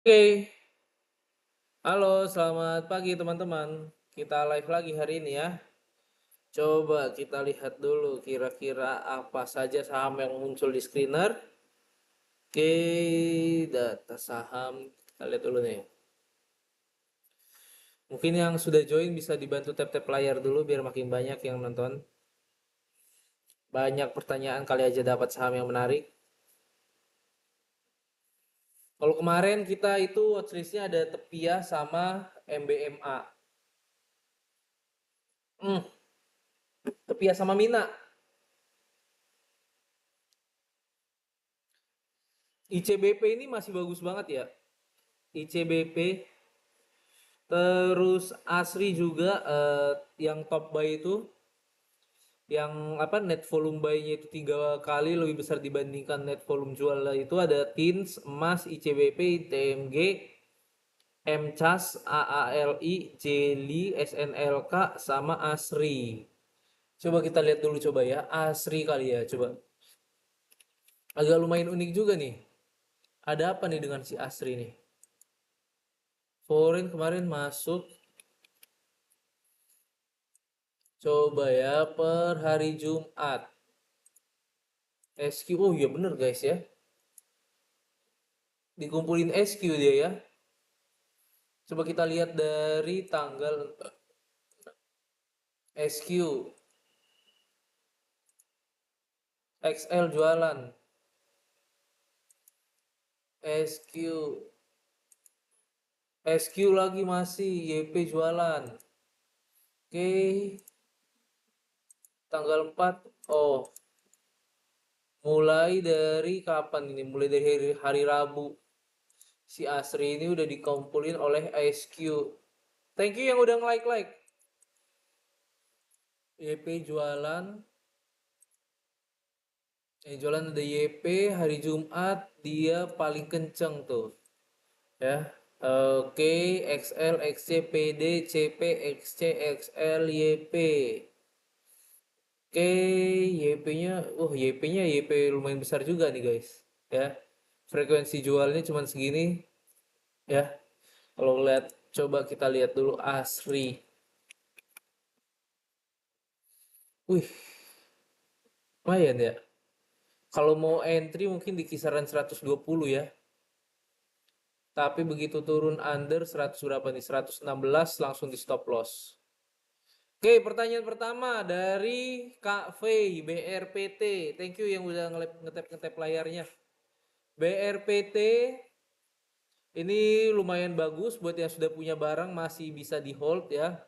Oke, halo, selamat pagi teman-teman. Kita live lagi hari ini ya. Coba kita lihat dulu kira-kira apa saja saham yang muncul di screener. Oke, data saham. Kita lihat dulu nih. Mungkin yang sudah join bisa dibantu tap-tap layar dulu biar makin banyak yang nonton. Banyak pertanyaan kali aja dapat saham yang menarik. Kalau kemarin kita itu watchlistnya ada Tepia sama MBMA. Hmm, Tepia sama Mina. ICBP ini masih bagus banget ya. ICBP terus Asri juga yang top buy itu yang apa net volume buy-nya itu 3 kali lebih besar dibandingkan net volume jual itu ada Tins, Emas, ICBP, TMG, MCAS, AALI, Jelly, SNLK sama Asri. Coba kita lihat dulu coba ya, Asri kali ya coba. Agak lumayan unik juga nih. Ada apa nih dengan si Asri nih? Foreign kemarin masuk. Coba ya per hari Jumat. SQ, oh iya bener guys ya. Dikumpulin SQ dia ya. Coba kita lihat dari tanggal SQ. XL jualan. SQ. SQ lagi masih. YP jualan. Oke. Tanggal 4. Oh. Mulai dari kapan ini? Mulai dari hari Rabu. Si Asri ini udah dikumpulin oleh SQ. Thank you yang udah nge-like. YP jualan. Jualan ada YP hari Jumat dia paling kenceng tuh ya. Oke, XL, XC, PD, CP, XC, XL, YP. Oke, YP-nya, YP-nya YP lumayan besar juga nih guys ya. Frekuensi jualnya cuma segini ya. Kalau lihat, coba kita lihat dulu Asri. Wih, lumayan ya. Kalau mau entry mungkin di kisaran 120 ya. Tapi begitu turun under 100 berapa nih? 116 langsung di stop loss. Oke, pertanyaan pertama dari Kak V, BRPT. Thank you yang udah ngetap layarnya. BRPT ini lumayan bagus buat yang sudah punya barang masih bisa di hold ya.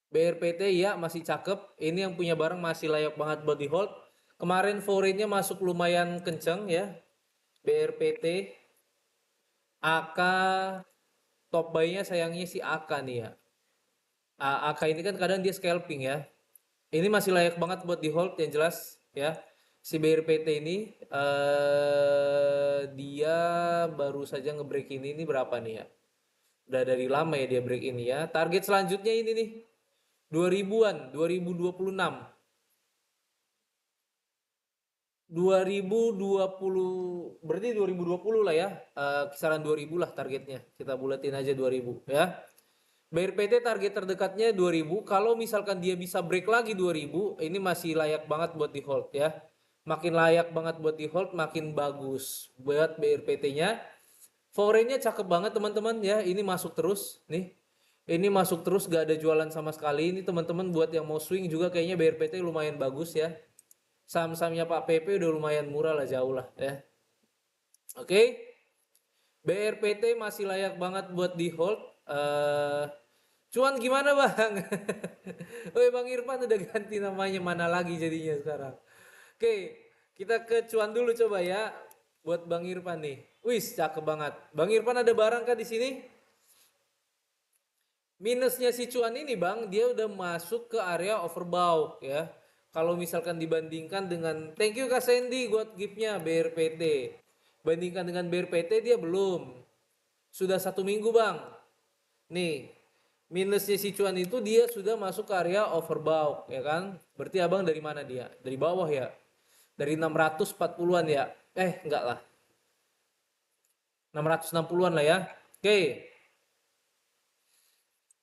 BRPT ya masih cakep. Ini yang punya barang masih layak banget buat di hold. Kemarin foreign-nya masuk lumayan kenceng ya. BRPT. AK top buy-nya sayangnya si AK nih ya. AK ini kan kadang dia scalping ya. Ini masih layak banget buat di hold yang jelas ya. Si BRPT ini dia baru saja ngebreak ini berapa nih ya? Udah dari lama ya dia break ini ya. Target selanjutnya ini nih 2000-an, 2026. 2020 berarti 2020 lah ya. Kisaran 2000 lah targetnya. Kita bulatin aja 2000 ya. BRPT target terdekatnya 2000. Kalau misalkan dia bisa break lagi 2000, ini masih layak banget buat di hold ya. Makin layak banget buat di hold, makin bagus buat BRPT-nya. Foreign-nya cakep banget teman-teman ya. Ini masuk terus nih. Ini masuk terus gak ada jualan sama sekali. Ini teman-teman buat yang mau swing juga kayaknya BRPT lumayan bagus ya. Saham-sahamnya Pak PP udah lumayan murah lah, jauh lah ya. Oke. BRPT masih layak banget buat di hold. Cuan gimana bang? Woi Bang Irfan udah ganti namanya, mana lagi jadinya sekarang. Oke, kita ke cuan dulu coba ya. Buat Bang Irfan nih. Wis, cakep banget. Bang Irfan ada barang kah di sini? Minusnya si cuan ini bang, dia udah masuk ke area overbought ya. Kalau misalkan dibandingkan dengan, thank you Kak Sandy buat giftnya BRPT. Bandingkan dengan BRPT dia belum. Sudah 1 minggu bang. Nih, minusnya si cuan itu dia sudah masuk ke area overbought ya kan. Berarti abang dari mana dia? Dari bawah ya. Dari 640-an ya. Enggak lah. 660-an lah ya. Oke.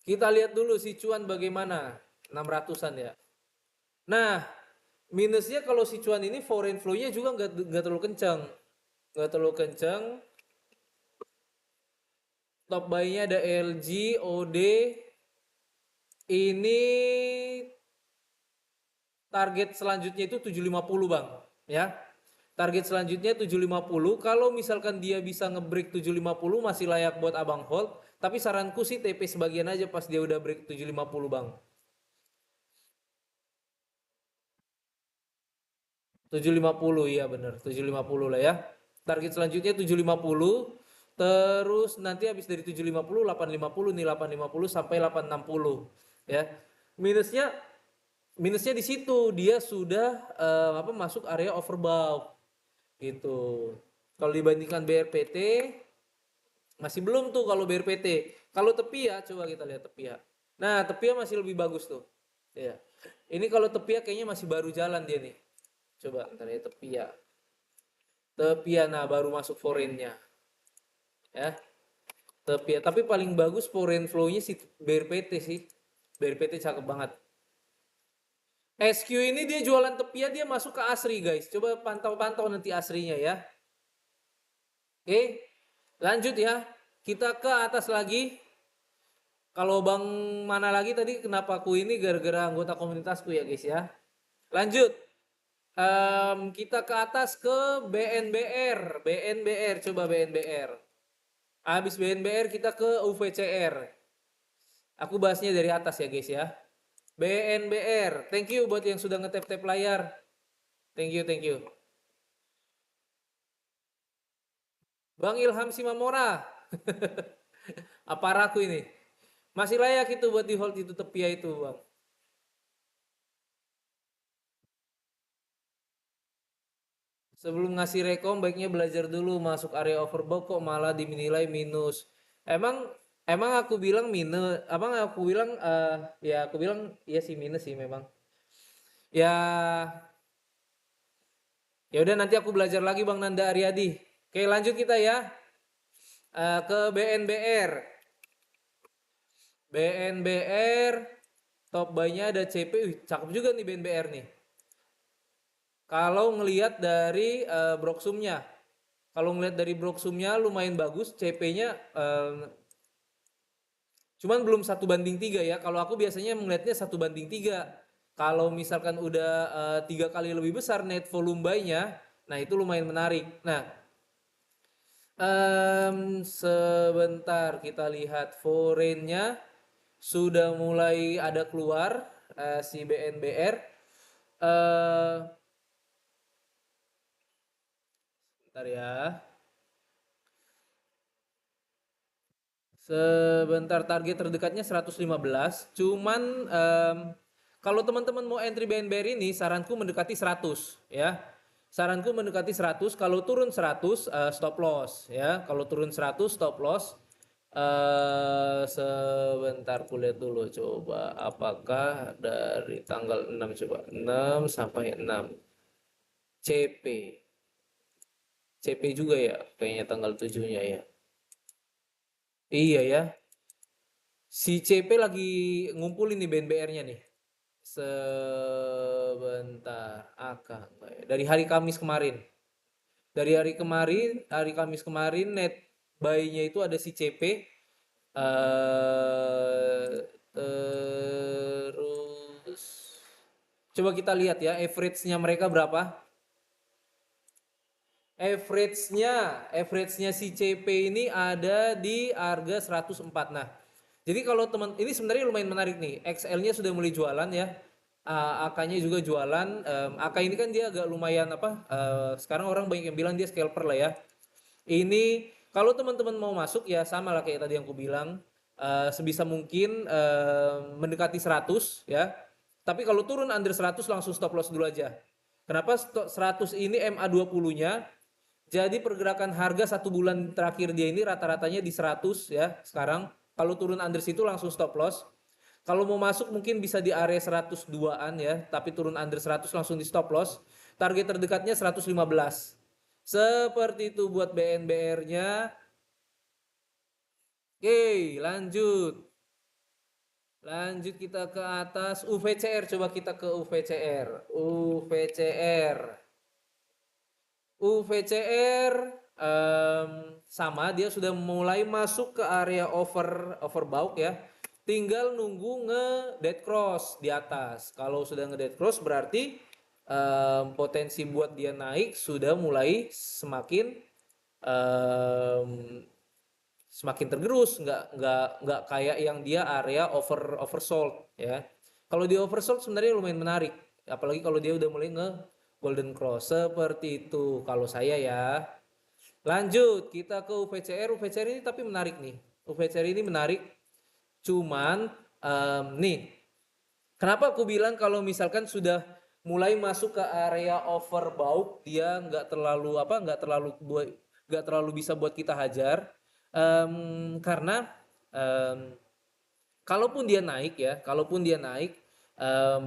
Kita lihat dulu si cuan bagaimana. 600-an ya. Nah, minusnya kalau si cuan ini foreign flow-nya juga nggak terlalu kencang. Nggak terlalu kencang. Top buy-nya ada LG, OD. Ini target selanjutnya itu 750 bang. Ya. Target selanjutnya 750. Kalau misalkan dia bisa nge-break 750 masih layak buat abang hold. Tapi saranku sih TP sebagian aja pas dia udah break 750 bang. 750 iya bener 750 lah ya. Target selanjutnya 750. Terus nanti habis dari 750 850 nih 850 sampai 860 ya. Minusnya minusnya di situ dia sudah masuk area overbought gitu. Kalau dibandingkan BRPT masih belum tuh kalau BRPT. Kalau Tepia coba kita lihat Tepia. Nah, Tepia masih lebih bagus tuh. Ya. Ini kalau Tepia kayaknya masih baru jalan dia nih. Coba ntar ya Tepia. Tepia nah baru masuk foreignnya. Ya. Tepia tapi paling bagus foreign flow-nya si BRPT sih. BRPT cakep banget. SQ ini dia jualan Tepia dia masuk ke Asri guys. Coba pantau-pantau nanti Asrinya ya. Oke. Lanjut ya. Kita ke atas lagi. Kalau Bang mana lagi tadi kenapa aku ini gara-gara anggota komunitasku ya guys ya. Lanjut. Kita ke atas ke BNBR. BNBR coba BNBR. Habis BNBR kita ke UVCR. Aku bahasnya dari atas ya guys ya. BNBR. Thank you buat yang sudah ngetap-tap layar. Thank you, thank you. Bang Ilham Simamora. Apa raku ini? Masih layak itu buat di hold itu Tepia itu, Bang. Sebelum ngasih rekom baiknya belajar dulu masuk area overbought kok malah dinilai minus. Emang emang aku bilang minus, abang aku bilang ya aku bilang iya sih minus sih memang. Ya ya udah nanti aku belajar lagi Bang Nanda Aryadi. Oke, lanjut kita ya. Ke BNBR. BNBR top buy-nya ada CP. Cakep juga nih BNBR nih. Kalau ngelihat dari Broksumnya. Kalau ngelihat dari Broksumnya lumayan bagus, CP-nya cuman belum 1:3 ya. Kalau aku biasanya melihatnya 1:3. Kalau misalkan udah 3 kali lebih besar net volume buy-nya, nah itu lumayan menarik. Nah, sebentar kita lihat foreign-nya sudah mulai ada keluar si BNBR. Bentar ya. Sebentar target terdekatnya 115. Cuman kalau teman-teman mau entry BNBR ini saranku mendekati 100 ya. Saranku mendekati 100, kalau turun 100 stop loss ya. Kalau turun 100 stop loss. Sebentar kulihat dulu coba apakah dari tanggal 6 coba 6 sampai 6 CP. CP juga ya kayaknya tanggal 7-nya ya. Iya ya. Si CP lagi ngumpulin nih BNBR-nya nih. Sebentar, dari hari Kamis kemarin. Dari hari Kamis kemarin net buy-nya itu ada si CP. Terus coba kita lihat ya average-nya mereka berapa. Average-nya si CP ini ada di harga 104. Nah, jadi kalau teman ini sebenarnya lumayan menarik nih. XL-nya sudah mulai jualan ya. AK-nya juga jualan. AK ini kan dia agak lumayan sekarang orang banyak yang bilang dia scalper lah ya. Ini kalau teman-teman mau masuk ya sama lah kayak tadi yang aku bilang. Sebisa mungkin mendekati 100 ya. Tapi kalau turun under 100 langsung stop loss dulu aja. Kenapa 100 ini MA20-nya? Jadi pergerakan harga 1 bulan terakhir dia ini rata-ratanya di 100 ya sekarang. Kalau turun under situ langsung stop loss. Kalau mau masuk mungkin bisa di area 102-an ya, tapi turun under 100 langsung di stop loss. Target terdekatnya 115. Seperti itu buat BNBR-nya. Oke, lanjut. Lanjut kita ke atas UVCR, coba kita ke UVCR. UVCR. UVCR sama dia sudah mulai masuk ke area overbought ya. Tinggal nunggu dead cross di atas. Kalau sudah dead cross berarti potensi buat dia naik sudah mulai semakin tergerus, nggak kayak yang dia area oversold ya. Kalau di oversold sebenarnya lumayan menarik, apalagi kalau dia udah mulai golden cross seperti itu kalau saya ya. Lanjut kita ke UVCR. UVCR ini tapi menarik nih. UVCR ini menarik, cuman nih kenapa aku bilang kalau misalkan sudah mulai masuk ke area overbought dia nggak terlalu bisa buat kita hajar. Karena kalaupun dia naik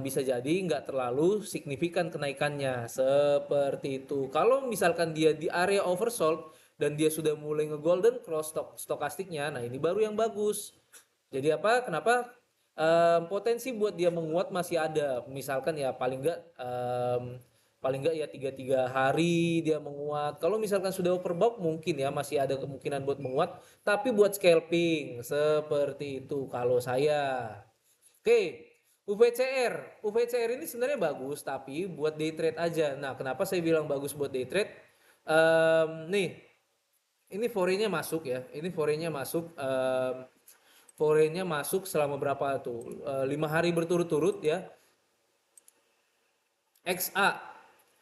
bisa jadi nggak terlalu signifikan kenaikannya seperti itu. Kalau misalkan dia di area oversold dan dia sudah mulai golden cross stokastiknya, nah ini baru yang bagus. Jadi apa? Kenapa? Potensi buat dia menguat masih ada. Misalkan ya paling enggak ya 3 hari dia menguat. Kalau misalkan sudah overbought mungkin ya masih ada kemungkinan buat menguat, tapi buat scalping seperti itu kalau saya. Oke, UVCR ini sebenarnya bagus tapi buat day trade aja. Nah, kenapa saya bilang bagus buat day trade? Nih, ini foreignnya masuk ya. Ini foreignnya masuk. Foreignnya masuk selama berapa tuh? 5 hari berturut-turut ya. XA.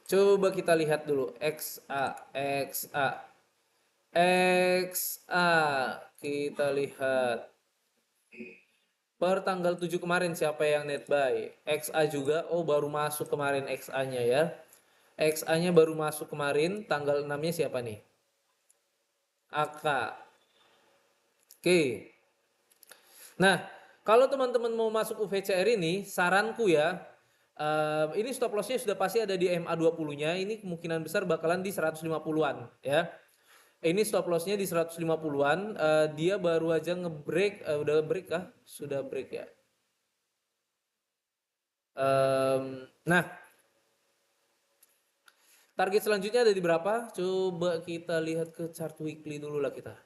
Coba kita lihat dulu XA. Kita lihat per tanggal 7 kemarin siapa yang net buy. XA juga baru masuk kemarin XA-nya ya. XA-nya baru masuk kemarin, tanggal 6-nya siapa nih? AK. Oke. Nah, kalau teman-teman mau masuk UVCR ini, saranku ya, ini stop lossnya sudah pasti ada di MA20-nya. Ini kemungkinan besar bakalan di 150-an ya. Ini stop lossnya di 150-an. Dia baru aja ngebreak, udah break kah? Sudah break ya. Nah, target selanjutnya ada di berapa? Coba kita lihat ke chart weekly dulu lah kita.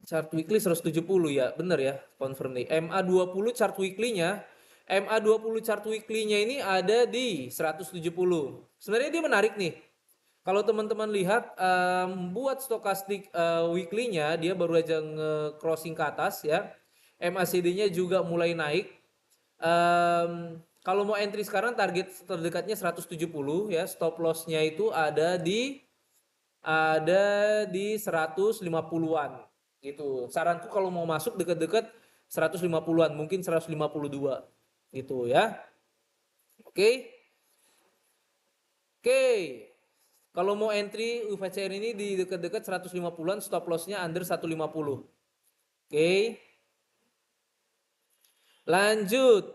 Chart weekly 170 ya, bener ya, confirm nih. MA20 chart weekly-nya ini ada di 170. Sebenarnya dia menarik nih. Kalau teman-teman lihat buat stokastik weekly-nya dia baru aja crossing ke atas ya. MACD-nya juga mulai naik. Kalau mau entry sekarang target terdekatnya 170 ya. Stop loss-nya itu ada di 150-an gitu. Saranku kalau mau masuk dekat-dekat 150-an, mungkin 152 gitu ya. Oke. Kalau mau entry UVCR ini di dekat-dekat 150-an, stop loss-nya under 150. Oke. Lanjut.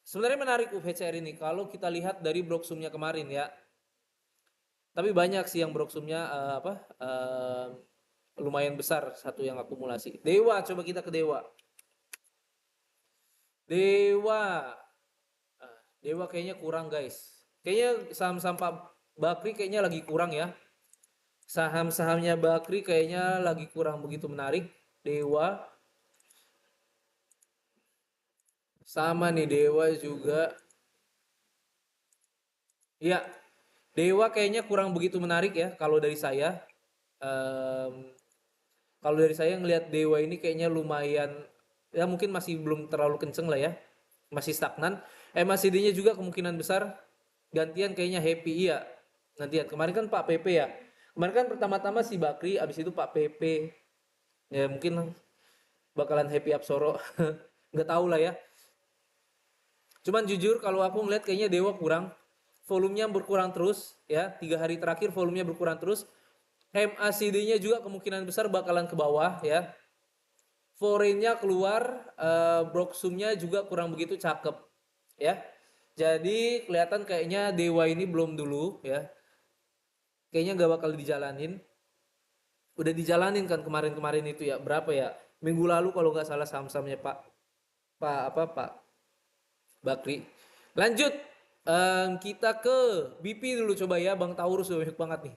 Sebenarnya menarik UVCR ini kalau kita lihat dari Broksumnya kemarin ya. Tapi banyak sih yang Broksumnya lumayan besar satu yang akumulasi. Dewa, coba kita ke Dewa. Dewa kayaknya kurang guys. Kayaknya saham-saham Pak Bakri kayaknya lagi kurang ya. Saham-sahamnya Bakri kayaknya lagi kurang begitu menarik. Dewa. Sama nih Dewa juga. Ya, Dewa kayaknya kurang begitu menarik ya kalau dari saya. Kalau dari saya ngelihat Dewa ini kayaknya lumayan ya mungkin masih belum terlalu kenceng lah ya. Masih stagnan. MACD-nya juga kemungkinan besar gantian kayaknya Happy ya. Gantian. Kemarin kan Pak PP ya. Kemarin kan pertama-tama si Bakri, abis itu Pak PP. Ya mungkin bakalan Happy Apsoro. Nggak tahu lah ya. Cuman jujur kalau aku ngeliat kayaknya Dewa kurang. Volumenya berkurang terus ya. 3 hari terakhir volumenya berkurang terus. MACD-nya juga kemungkinan besar bakalan ke bawah ya. Foreign-nya keluar, Broksumnya juga kurang begitu cakep ya. Jadi kelihatan kayaknya Dewa ini belum dulu ya. Kayaknya nggak bakal dijalanin. Udah dijalanin kan kemarin-kemarin itu ya. Berapa ya? Minggu lalu kalau nggak salah saham-sahamnya Pak Pak apa Pak Bakri. Lanjut. Kita ke BP dulu coba ya. Bang Taurus udah banyak banget nih.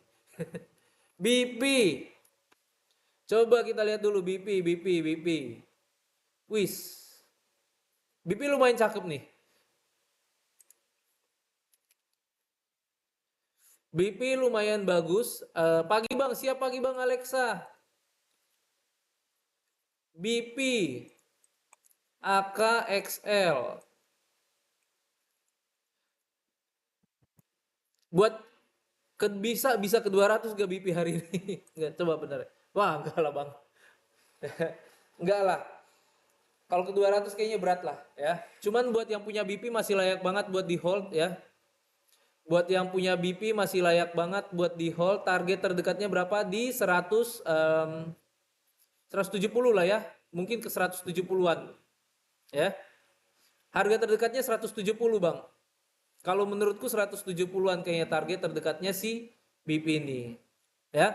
BP. Coba kita lihat dulu BP. Wis. BP lumayan cakep nih. BP lumayan bagus. Pagi bang, siap pagi bang Alexa. BP AKXL. Buat bisa ke 200 gak BP hari ini? Enggak, coba bener. Wah, enggak lah bang. Enggak lah. Kalau ke 200 kayaknya berat lah ya. Cuman buat yang punya BP masih layak banget buat di hold ya. Buat yang punya BP masih layak banget buat di hold. Target terdekatnya berapa? Di 170 lah ya. Mungkin ke 170-an. Ya. Harga terdekatnya 170 bang. Kalau menurutku 170-an kayaknya target terdekatnya si BP ini. Ya.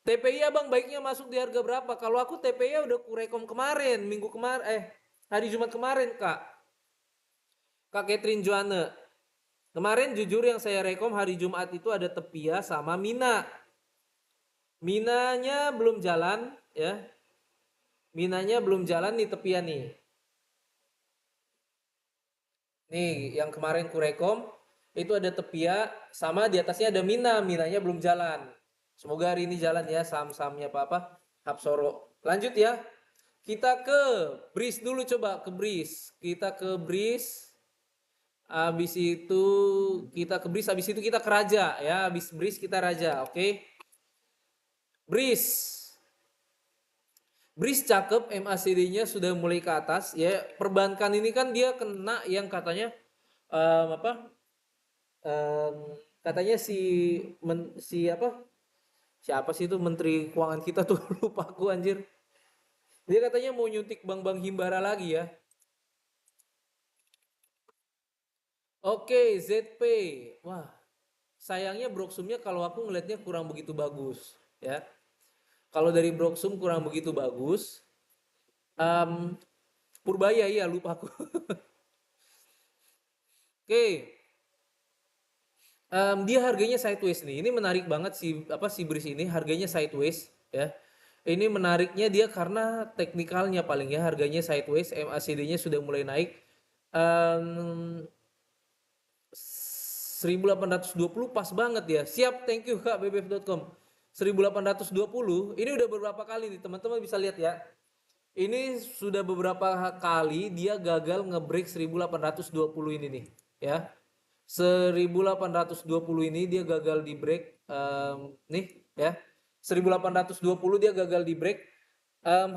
TPI abang baiknya masuk di harga berapa? Kalau aku TPI udah kurekom kemarin, hari Jumat kemarin Kak Catherine Joanne. Kemarin jujur yang saya rekom hari Jumat itu ada Tepia sama Mina. Minanya belum jalan ya. Minanya belum jalan nih Tepia nih. Nih yang kemarin kurekom itu ada Tepia sama di atasnya ada Mina. Minanya belum jalan. Semoga hari ini jalan ya saham-sahamnya apa Hapsoro. Lanjut ya. Kita ke BRIS dulu coba ke BRIS. Kita ke BRIS. Habis itu kita ke BRIS, habis itu kita ke Raja ya. Habis BRIS kita Raja, oke. BRIS. BRIS cakep, MACD-nya sudah mulai ke atas ya. Perbankan ini kan dia kena yang katanya katanya siapa sih itu menteri keuangan kita tuh lupa aku anjir. Dia katanya mau nyuntik bank-bank himbara lagi ya. Oke, ZP. Wah, sayangnya Broksumnya kalau aku ngelihatnya kurang begitu bagus ya. Kalau dari Broksum kurang begitu bagus. Purbaya iya lupa aku. Oke. Dia harganya sideways nih. Ini menarik banget si BRIS ini harganya sideways ya. Ini menariknya dia karena teknikalnya paling ya harganya sideways, MACD-nya sudah mulai naik. 1820 pas banget ya. Siap, thank you Kak bbf.com. 1820 ini udah beberapa kali nih teman-teman bisa lihat ya. Ini sudah beberapa kali dia gagal ngebreak 1820 ini nih ya. 1820 ini dia gagal di break nih ya. 1820 dia gagal di break.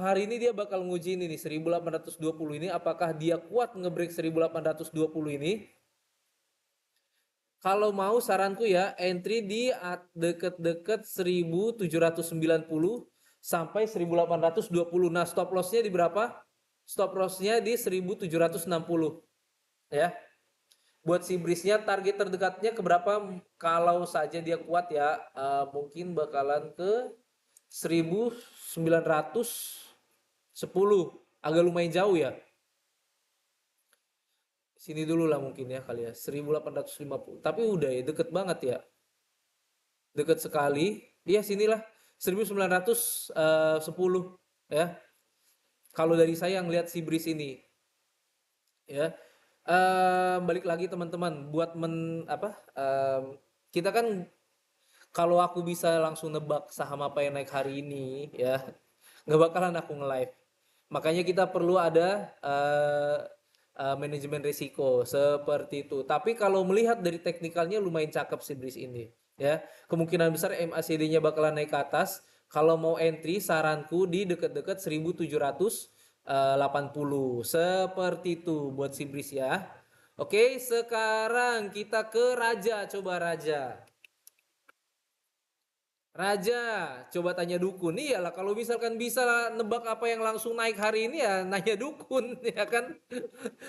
Hari ini dia bakal nguji ini nih 1820 ini apakah dia kuat ngebreak 1820 ini. Kalau mau saranku ya entry di deket-deket 1790 sampai 1820. Nah, stop lossnya di berapa? Stop lossnya di 1760 ya. Buat si BRIS-nya target terdekatnya ke berapa? Kalau saja dia kuat ya, mungkin bakalan ke 1910. Agak lumayan jauh ya. Sini dulu lah mungkin ya kali ya 1850 tapi udah ya deket banget ya deket sekali ya sinilah 1910 ya kalau dari saya ngelihat si BRIS ini ya balik lagi teman-teman buat kita kan kalau aku bisa langsung nebak saham apa yang naik hari ini ya nggak bakalan aku nge-live makanya kita perlu ada manajemen risiko seperti itu. Tapi kalau melihat dari teknikalnya lumayan cakep si BRIS ini, ya. Kemungkinan besar MACD-nya bakalan naik ke atas. Kalau mau entry saranku di dekat-dekat 1780. Seperti itu buat si BRIS ya. Oke, sekarang kita ke Raja, coba Raja. Raja, coba tanya dukun. Iyalah kalau misalkan bisa nebak apa yang langsung naik hari ini ya nanya dukun ya kan.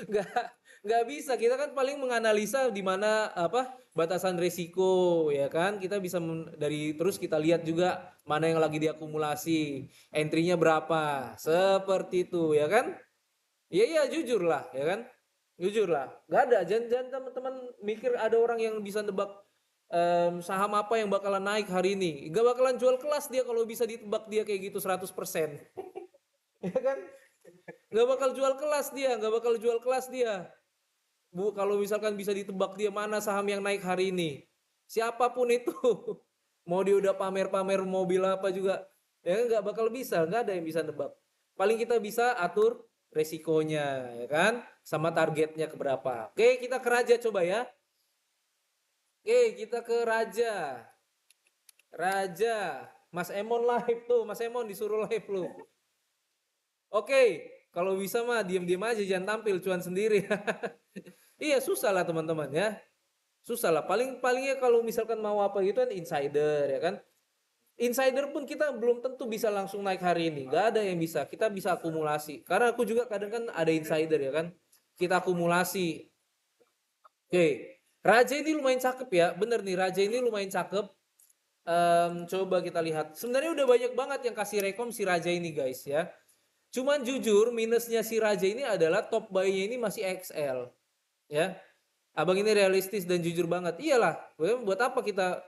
Enggak nggak bisa. Kita kan paling menganalisa di mana apa batasan risiko, ya kan. Kita bisa dari terus kita lihat juga mana yang lagi diakumulasi, entry-nya berapa, seperti itu, ya kan. Iya iya, jujur lah, ya kan. Jujur lah, nggak ada. Jangan teman-teman mikir ada orang yang bisa nebak saham apa yang bakalan naik hari ini. Nggak bakalan jual kelas dia kalau bisa ditebak dia kayak gitu 100%. Ya kan? Nggak bakal jual kelas dia, nggak bakal jual kelas dia. Bu, kalau misalkan bisa ditebak dia mana saham yang naik hari ini. Siapapun itu. Mau dia udah pamer-pamer mobil apa juga. Ya kan? Nggak bakal bisa, nggak ada yang bisa nebak. Paling kita bisa atur resikonya, ya kan? Sama targetnya ke berapa. Oke, kita ke Raja coba ya. Oke, kita ke Raja. Raja. Mas Emon live tuh, Mas Emon disuruh live lu. Oke, kalau bisa mah diam-diam aja, jangan tampil cuan sendiri. Iya, susah lah teman-teman ya. Susah lah. Palingnya kalau misalkan mau apa gitu kan insider, ya kan. Insider pun kita belum tentu bisa langsung naik hari ini. Gak ada yang bisa. Kita bisa akumulasi. Karena aku juga kadang kan ada insider, ya kan. Kita akumulasi. Oke. Raja ini lumayan cakep ya. Bener nih, Raja ini lumayan cakep. Coba kita lihat. Sebenarnya udah banyak banget yang kasih rekom si Raja ini guys ya. Cuman jujur minusnya si Raja ini adalah top buy-nya ini masih XL. Ya. Abang ini realistis dan jujur banget. Iyalah, buat apa kita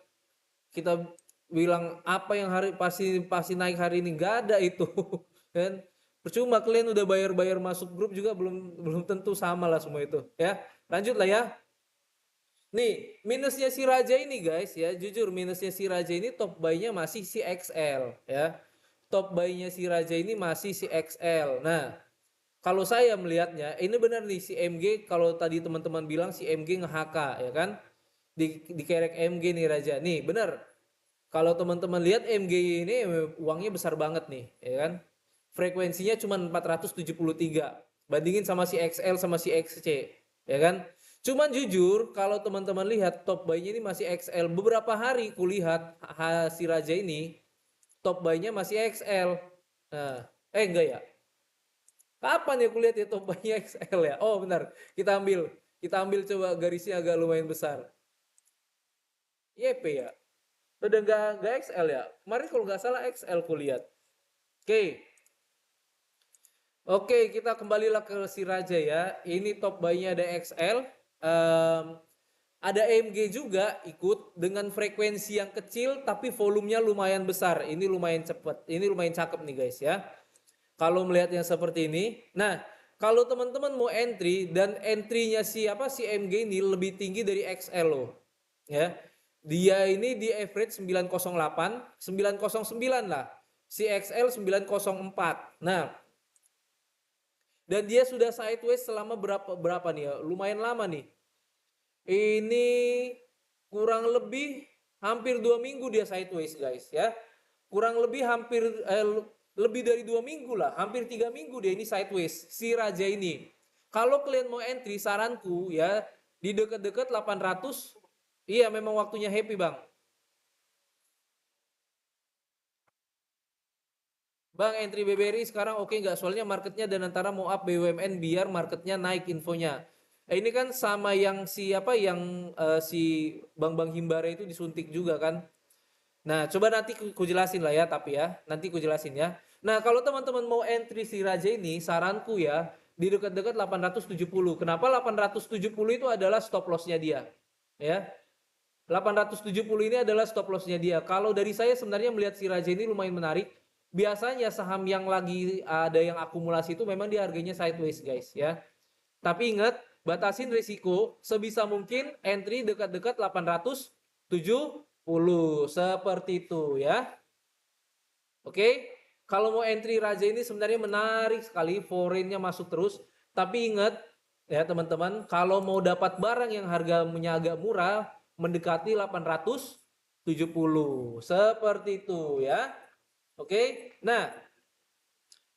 kita bilang apa yang hari pasti pasti naik hari ini, nggak ada itu. Kan percuma kalian udah bayar-bayar masuk grup juga belum belum tentu sama lah semua itu ya. Lanjut lah ya. Nih, minusnya si Raja ini guys ya, jujur minusnya si Raja ini top buy-nya masih si XL ya. Top buy-nya si Raja ini masih si XL. Nah, kalau saya melihatnya ini benar nih si MG, kalau tadi teman-teman bilang si MG nge-HK ya kan. Dikerek MG nih Raja. Nih, benar. Kalau teman-teman lihat MG ini uangnya besar banget nih, ya kan? Frekuensinya cuma 473. Bandingin sama si XL sama si XC, ya kan? Cuman jujur kalau teman-teman lihat top buy-nya ini masih XL. Beberapa hari kulihat si Raja ini top buy-nya masih XL. Nah, enggak ya? Kapan ya kulihat ya top buy-nya XL ya? Oh, benar. Kita ambil. Kita ambil coba garisnya agak lumayan besar. YP ya. Udah nggak XL ya. Kemarin kalau nggak salah XL kulihat. Oke. Oke, kita kembalilah ke si Raja ya. Ini top buy-nya ada XL. Ada AMG juga ikut dengan frekuensi yang kecil tapi volumenya lumayan besar. Ini lumayan cepat. Ini lumayan cakep nih guys ya. Kalau melihat yang seperti ini. Nah, kalau teman-teman mau entry dan entry-nya si MG ini lebih tinggi dari XL loh. Ya. Dia ini di average 908, 909 lah. Si XL 904. Nah, dan dia sudah sideways selama berapa nih ya? Lumayan lama nih. Ini kurang lebih hampir 2 minggu dia sideways guys ya. Kurang lebih hampir lebih dari 2 minggu lah, hampir 3 minggu dia ini sideways si Raja ini. Kalau kalian mau entry, saranku ya di dekat-dekat 800, iya memang waktunya happy bang. Bang, entry BBRI sekarang oke nggak? Soalnya marketnya dan antara mau up BUMN biar marketnya naik infonya. Ini kan sama yang siapa yang si Bang Himbara itu disuntik juga kan? Nah, coba nanti ku jelasin lah ya, tapi ya, nanti ku jelasin ya. Nah, kalau teman-teman mau entry si Raja ini, saranku ya, di dekat-dekat 870. Kenapa 870 itu adalah stop loss-nya dia? Ya. 870 ini adalah stop loss-nya dia. Kalau dari saya sebenarnya melihat si Raja ini lumayan menarik. Biasanya saham yang lagi ada yang akumulasi itu memang dia harganya sideways, guys, ya. Tapi ingat, batasin risiko sebisa mungkin entry dekat-dekat 870 seperti itu ya. Oke. Kalau mau entry Raja ini sebenarnya menarik sekali, foreign-nya masuk terus. Tapi ingat ya teman-teman, kalau mau dapat barang yang harganya agak murah, mendekati 870. Seperti itu ya. Oke. Nah,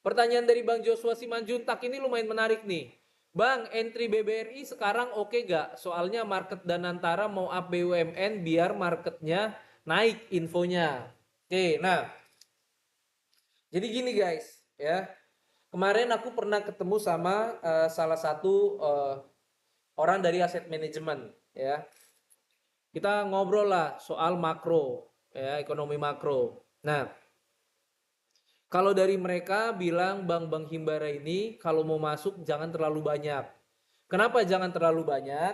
pertanyaan dari Bang Joshua Simanjuntak ini lumayan menarik nih. Bang, entry BBRI sekarang oke gak? Soalnya market Danantara mau up BUMN biar marketnya naik infonya. Oke, nah. Jadi gini guys, ya. Kemarin aku pernah ketemu sama salah satu orang dari aset manajemen ya. Kita ngobrol lah soal makro ya, ekonomi makro. Nah, kalau dari mereka bilang bank-bank himbara ini kalau mau masuk jangan terlalu banyak. Kenapa jangan terlalu banyak?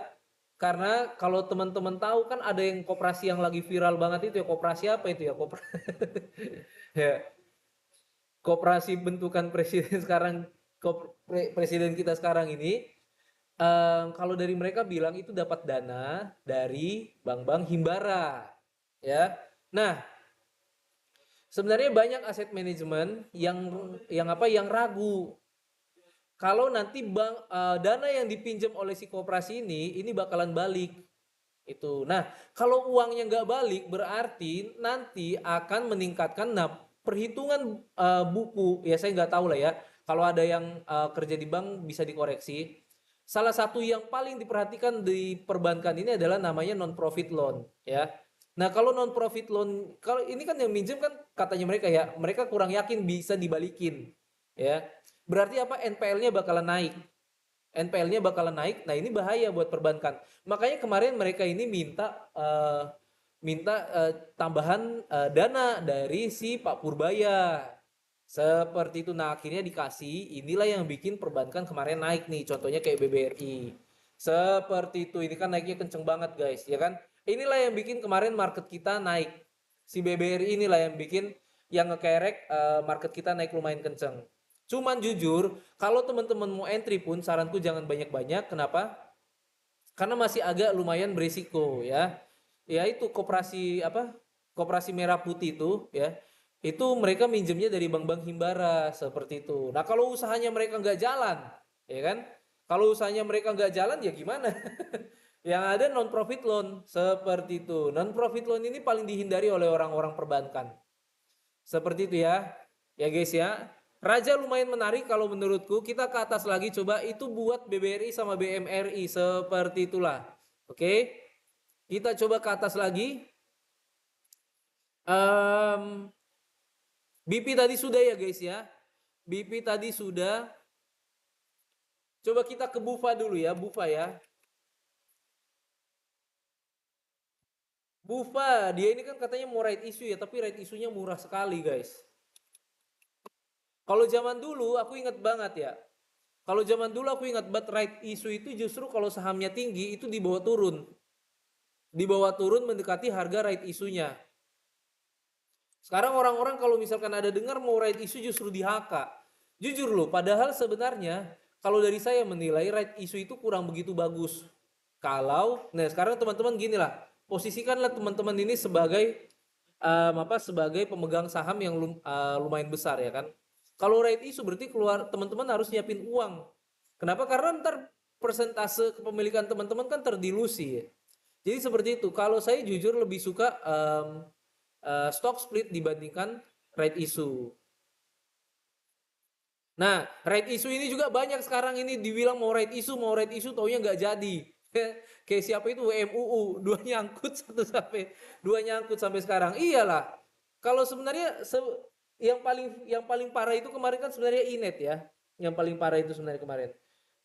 Karena kalau teman-teman tahu kan ada yang koperasi yang lagi viral banget itu ya, koperasi apa itu ya? Ya, koperasi bentukan presiden sekarang, presiden kita sekarang ini, kalau dari mereka bilang itu dapat dana dari bank-bank himbara, ya. Nah, sebenarnya banyak aset manajemen yang ragu kalau nanti dana yang dipinjam oleh si koperasi ini bakalan balik itu. Nah, kalau uangnya nggak balik berarti nanti akan meningkatkan. Nah, perhitungan buku ya saya nggak tahu lah ya. Kalau ada yang kerja di bank bisa dikoreksi. Salah satu yang paling diperhatikan di perbankan ini adalah namanya non profit loan ya. Nah, kalau non profit loan, kalau ini kan yang minjem kan katanya mereka ya, mereka kurang yakin bisa dibalikin ya. Berarti apa? NPL-nya bakalan naik. NPL-nya bakalan naik. Nah, ini bahaya buat perbankan. Makanya kemarin mereka ini minta tambahan dana dari si Pak Purbaya. Seperti itu. Nah, akhirnya dikasih. Inilah yang bikin perbankan kemarin naik nih. Contohnya kayak BBRI. Seperti itu. Ini kan naiknya kenceng banget, guys, ya kan? Inilah yang bikin kemarin market kita naik. Si BBRI inilah yang bikin yang ngekerek market kita naik lumayan kenceng. Cuman jujur, kalau teman-teman mau entry pun saranku jangan banyak-banyak. Kenapa? Karena masih agak lumayan berisiko ya. Ya itu koperasi apa? Koperasi Merah Putih itu ya. Itu mereka minjemnya dari bank-bank himbara seperti itu. Nah, kalau usahanya mereka nggak jalan, ya kan? Kalau usahanya mereka nggak jalan ya gimana? Yang ada non profit loan seperti itu. Non profit loan ini paling dihindari oleh orang-orang perbankan. Seperti itu ya. Ya guys ya. Raja lumayan menarik kalau menurutku. Kita ke atas lagi coba itu buat BBRI sama BMRI seperti itulah. Oke. Kita coba ke atas lagi. BP tadi sudah ya guys ya. BP tadi sudah. Coba kita ke Bufa dulu ya, Bufa ya. Bufa, dia ini kan katanya mau right issue ya, tapi right isunya murah sekali guys. Kalau zaman dulu aku ingat banget ya. Kalau zaman dulu aku ingat banget right issue itu justru kalau sahamnya tinggi itu dibawa turun. Dibawa turun mendekati harga right isunya. Sekarang orang-orang kalau misalkan ada dengar mau right issue justru di HK. Jujur loh, padahal sebenarnya kalau dari saya menilai right issue itu kurang begitu bagus. Nah sekarang teman-teman gini lah, posisikanlah teman-teman ini sebagai sebagai pemegang saham yang lumayan besar ya kan. Kalau right issue berarti keluar teman-teman harus nyiapin uang. Kenapa? Karena ntar persentase kepemilikan teman-teman kan terdilusi ya. Jadi seperti itu. Kalau saya jujur lebih suka stock split dibandingkan right issue. Nah, right issue ini juga banyak sekarang ini dibilang mau right issue, taunya nggak jadi. Kayak siapa itu WMUU, dua nyangkut sampai sekarang. Iyalah. Kalau sebenarnya yang paling parah itu kemarin kan sebenarnya Inet ya. Yang paling parah itu sebenarnya kemarin.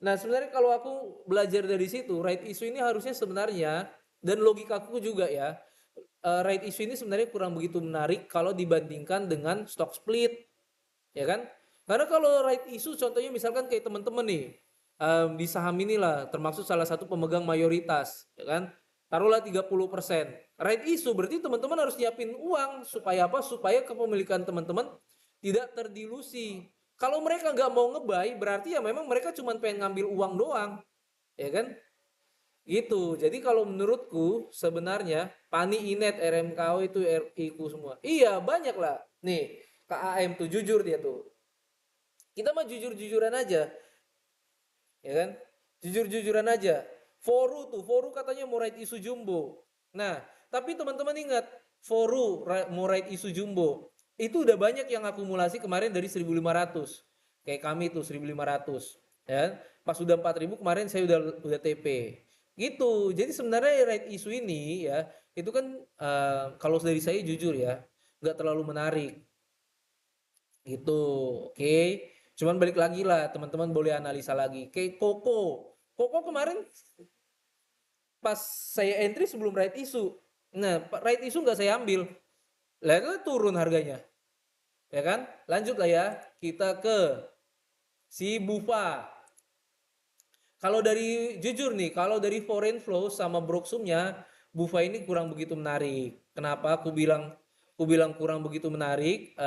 Nah, sebenarnya kalau aku belajar dari situ, right issue ini harusnya sebenarnya dan logikaku juga ya, right issue ini sebenarnya kurang begitu menarik kalau dibandingkan dengan stock split, ya kan? Karena kalau right issue contohnya misalkan kayak teman-teman nih di saham inilah termasuk salah satu pemegang mayoritas, ya kan? Taruhlah 30%. Right issue berarti teman-teman harus nyiapin uang supaya apa? Supaya kepemilikan teman-teman tidak terdilusi. Kalau mereka nggak mau ngebuy berarti ya memang mereka cuma pengen ngambil uang doang, ya kan? Gitu. Jadi kalau menurutku sebenarnya PANI, INET, RMKO itu RIku semua. Iya, banyak lah. Nih, KAM tuh jujur dia tuh. Kita mah jujur-jujuran aja. Ya kan? Jujur-jujuran aja. Foru katanya mau right isu jumbo. Nah, tapi teman-teman ingat, mau right isu jumbo. Itu udah banyak yang akumulasi kemarin dari 1.500. Kayak kami tuh 1.500. Ya. Pas udah 4.000 kemarin saya udah TP. Gitu. Jadi sebenarnya right isu ini ya, itu kan kalau dari saya jujur ya, nggak terlalu menarik. Gitu. Oke. Cuman balik lagi lah, teman-teman boleh analisa lagi. Kayak Koko. Koko kemarin pas saya entry sebelum right issue. Nah, right issue nggak saya ambil. Lalu turun harganya. Ya kan? Lanjut lah ya. Kita ke si Bufa. Kalau dari jujur nih, kalau dari foreign flow sama Broxumnya, Bufa ini kurang begitu menarik. Kenapa aku bilang kurang begitu menarik?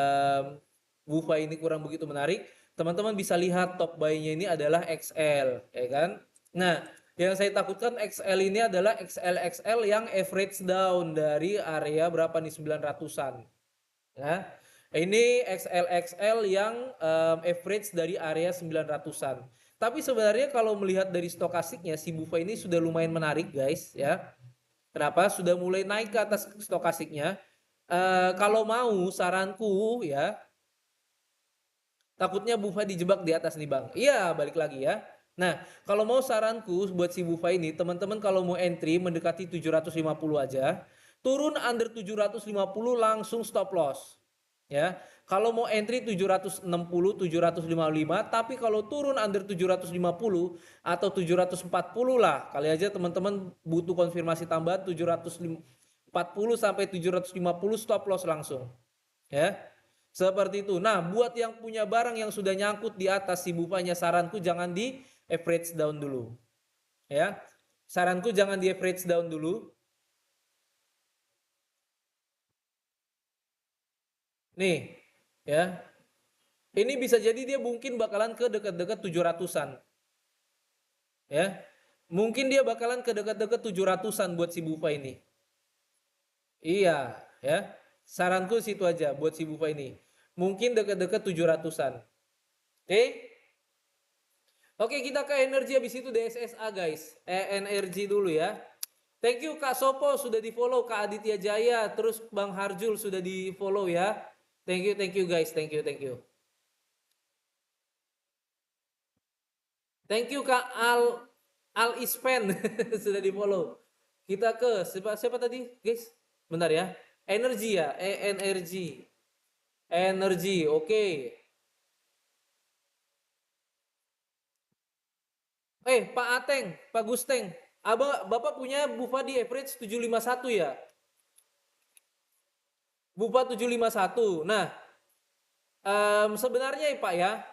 Bufa ini kurang begitu menarik. Teman-teman bisa lihat top buy-nya ini adalah XL, ya kan? Nah, yang saya takutkan XL ini adalah XL yang average down dari area berapa nih, 900-an. Ya. Ini XL yang average dari area 900-an. Tapi sebenarnya kalau melihat dari stokastiknya, si Bufa ini sudah lumayan menarik guys ya. Kenapa? Sudah mulai naik ke atas stokastiknya. Kalau mau saranku ya, takutnya Bufa dijebak di atas nih bang. Iya, balik lagi ya. Nah, kalau mau saranku buat si Bufa ini, teman-teman kalau mau entry mendekati 750 aja, turun under 750 langsung stop loss. Ya, kalau mau entry 760, 755, tapi kalau turun under 750 atau 740 lah, kali aja teman-teman butuh konfirmasi tambahan 740 sampai 750 stop loss langsung. Ya. Seperti itu. Nah, buat yang punya barang yang sudah nyangkut di atas si Bufanya, saranku jangan di average down dulu. Ya. Saranku jangan di average down dulu. Nih, ya. Ini bisa jadi dia mungkin bakalan ke dekat-dekat 700-an. Ya. Mungkin dia bakalan ke dekat-dekat 700-an buat si Bufa ini. Iya, ya. Saranku situ aja buat si Bufa ini. Mungkin dekat-dekat 700-an. Oke? Oke, kita ke energi habis itu DSSA guys. Energi dulu ya. Thank you Kak Sopo sudah di-follow, Kak Aditya Jaya, terus Bang Harjul sudah di-follow ya. Thank you guys. Thank you. Thank you Kak Al Ispen sudah di-follow. Kita ke siapa tadi, guys? Bentar ya. Energi ya, energi. Energi, oke. Pak Ateng, Pak Gusteng, Bapak punya Bufa di average 751 ya? Bufa 751. Nah, sebenarnya ya Pak ya,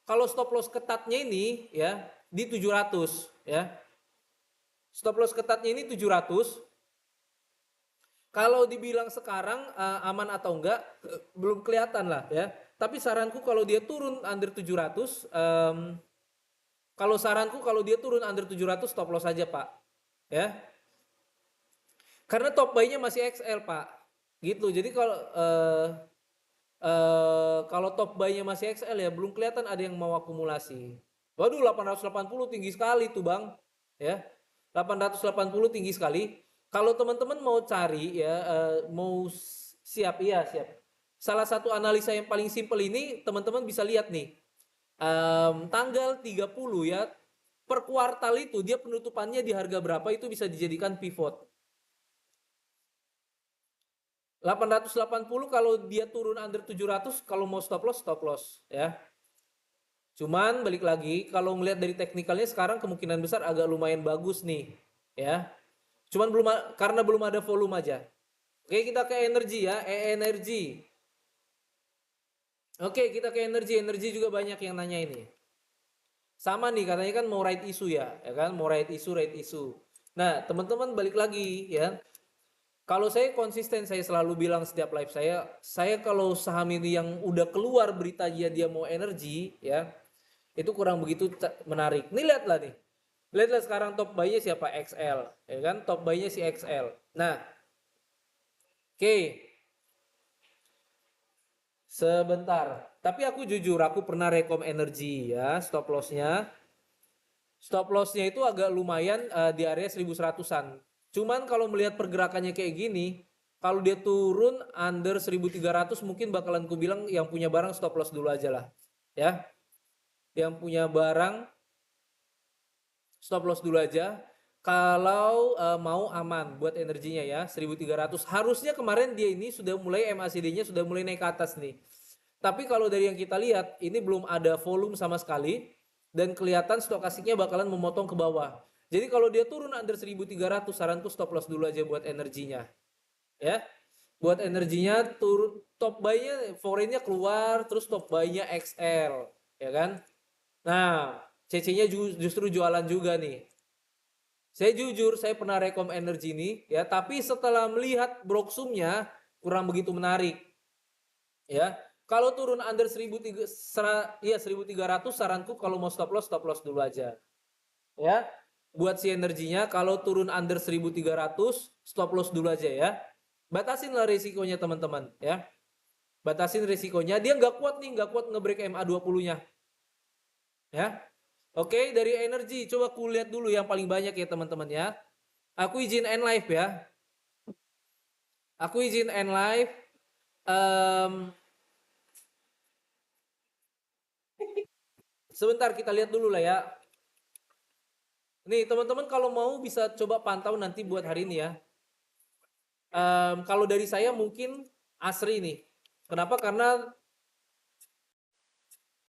kalau stop loss ketatnya ini ya di 700 ya. Stop loss ketatnya ini 700. Kalau dibilang sekarang aman atau enggak belum kelihatan lah ya. Tapi saranku kalau dia turun under 700, kalau dia turun under 700 stop loss aja Pak. Ya. Karena top buy-nya masih XL Pak. Gitu. Jadi kalau top buy-nya masih XL ya belum kelihatan ada yang mau akumulasi. Waduh 880 tinggi sekali tuh Bang. Ya. 880 tinggi sekali. Kalau teman-teman mau cari ya mau siap. Salah satu analisa yang paling simpel ini teman-teman bisa lihat nih. Tanggal 30 ya, per kuartal itu dia penutupannya di harga berapa itu bisa dijadikan pivot. 880 kalau dia turun under 700 kalau mau stop loss ya. Cuman balik lagi kalau melihat dari teknikalnya sekarang kemungkinan besar agak lumayan bagus nih ya. Cuman karena belum ada volume aja. Oke, kita ke energi ya, energi. Oke, kita ke energi juga banyak yang nanya ini. Sama nih katanya kan mau right issue ya kan, mau right issue. Nah, teman-teman balik lagi ya. Kalau saya konsisten, saya selalu bilang setiap live saya kalau saham ini yang udah keluar berita dia mau energi ya, itu kurang begitu menarik. Nih lihatlah nih. Lihatlah sekarang top buy-nya siapa? XL, ya kan? Top buy-nya si XL. Nah, oke. Sebentar. Tapi aku jujur, aku pernah rekom energi ya, stop loss-nya. Stop loss-nya itu agak lumayan di area 1100-an. Cuman kalau melihat pergerakannya kayak gini, kalau dia turun under 1300 mungkin bakalan ku bilang yang punya barang stop loss dulu aja lah. Ya. Yang punya barang stop loss dulu aja. Kalau mau aman buat energinya ya 1300. Harusnya kemarin dia ini sudah mulai MACD-nya sudah mulai naik ke atas nih. Tapi kalau dari yang kita lihat ini belum ada volume sama sekali. dan kelihatan stokastiknya bakalan memotong ke bawah. Jadi kalau dia turun under 1300, saranku stop loss dulu aja buat energinya. Ya. Buat energinya turun, top buy-nya foreign-nya keluar, terus top buy-nya XL, ya kan? Nah, CC-nya justru jualan juga nih. Saya jujur, saya pernah rekom energi ini, ya, tapi setelah melihat broksumnya kurang begitu menarik, ya. Kalau turun under 1300, saranku kalau mau stop loss dulu aja, ya. Buat si energinya, kalau turun under 1300, stop loss dulu aja ya. Batasinlah risikonya teman-teman, ya. Batasin risikonya. Dia nggak kuat nih, nggak kuat ngebreak MA20-nya, ya. Oke, dari energi coba kulihat dulu yang paling banyak ya teman-teman ya. Aku izin end live ya. Aku izin end live. Sebentar kita lihat dulu lah ya. Nih teman-teman kalau mau bisa coba pantau nanti buat hari ini ya. Kalau dari saya mungkin Asri nih. Kenapa? Karena